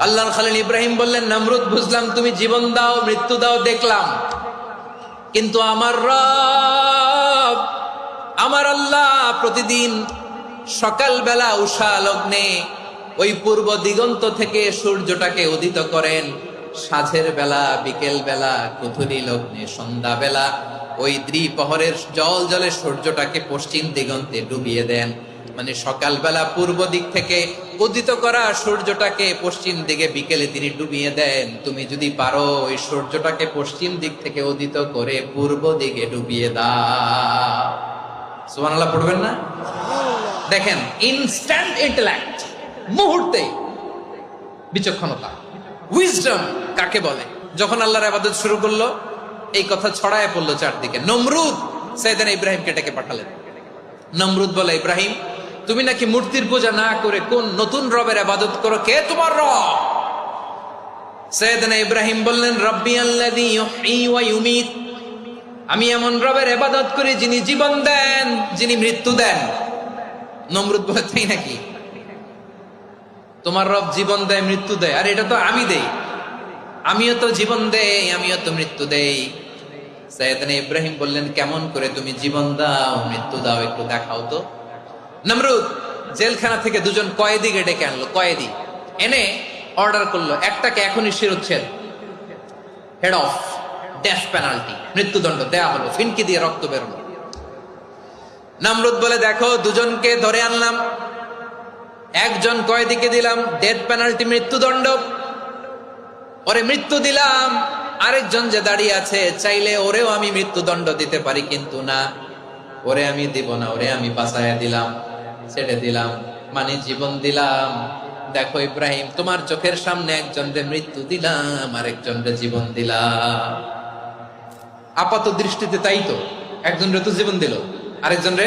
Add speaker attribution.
Speaker 1: আল্লাহর খলিল ইব্রাহিম বললেন, নমরুদ বুঝলাম তুমি জীবন দাও মৃত্যু দাও দেখলাম, কিন্তু আমার রব আমার আল্লাহ প্রতিদিন সকালবেলা উষা লগ্নে ওই পূর্ব দিগন্ত থেকে সূর্যটাকে উদিত করেন, সাঁঝের বেলা বিকেল বেলা কুথুরি লগ্নে সন্ধ্যা বেলা ওই দ্বিপ্রহরের জল জলে সূর্যটাকে পশ্চিম দিগন্তে ডুবিয়ে দেন। মানে সকালবেলা পূর্ব দিক থেকে উদিত করা সূর্যটাকে পশ্চিম দিকে বিকেলে তিনি ডুবিয়ে দেন। তুমি যদি পারো ওই সূর্যটাকে পশ্চিম দিক থেকে উদিত করে পূর্ব দিকে ডুবিয়ে দাও। সুবহানাল্লাহ পড়বেন না? দেখেন, ইনস্ট্যান্ট ইন্টেলেক্ট, মুহূর্তে বিচক্ষণতা, উইজডম কাকে বলে। যখন আল্লাহর ইবাদত শুরু করলো, এই কথা ছড়ায় পড়লো চারদিকে। নমরুদ সাইয়েদনা ইব্রাহিমকে ডেকে পাঠালেন। নমরুদ বলে, ইব্রাহিম তুমি নাকি মূর্তির পূজা না করে কোন নতুন রবের ইবাদত করো, কে তোমার রব? সাইয়েদনা ইব্রাহিম বললেন, রব্বি আল্লাযী ইউহয়ী ওয়া ইউমীত, আমি এমন রবের ইবাদত করি যিনি জীবন দেন, যিনি মৃত্যু দেন। নমরুদ বলে, তাই নাকি? তোমার রব জীবন দেয় মৃত্যু দেয়, আর এটা তো আমি দেই, আমিও তো জীবন দেই আমিও তো মৃত্যু দেই। সাইয়েদনা ইব্রাহিম বললেন, কেমন করে তুমি জীবন দাও মৃত্যু দাও একটু দেখাও তো। নমরুদ জেলখানা থেকে দুজন কয়েদিকে ডেকে আনলো, কয়েদি এনে অর্ডার করলো, একটাকে এখনই শিরোচ্ছেদ, হেড অফ, ডেথ পেনাল্টি, মৃত্যুদণ্ড দেয়া হলো, ফিনকি দিয়ে রক্ত বেরোলো। নমরুদ বলে, দেখো দুজনকে ধরে আনলাম, একজন কয়েদিকে দিলাম ডেথ পেনাল্টি, মৃত্যুদণ্ড, ওরে মৃত্যু দিলাম। আরেকজন যে দাঁড়িয়ে আছে, চাইলে ওরেও আমি মৃত্যুদণ্ড দিতে পারি, কিন্তু না, ওরে আমি দিব না, ওরে আমি বাঁচাইয়া দিলাম, ছেড়ে দিলাম, মানে জীবন দিলাম। দেখো ইব্রাহিম, তোমার চোখের সামনে একজনকে মৃত্যু দিলাম, আরেকজনকে জীবন দিলাম। আপাত দৃষ্টিতে তাই তো, একজনরে তো জীবন দিল, আরেকজনরে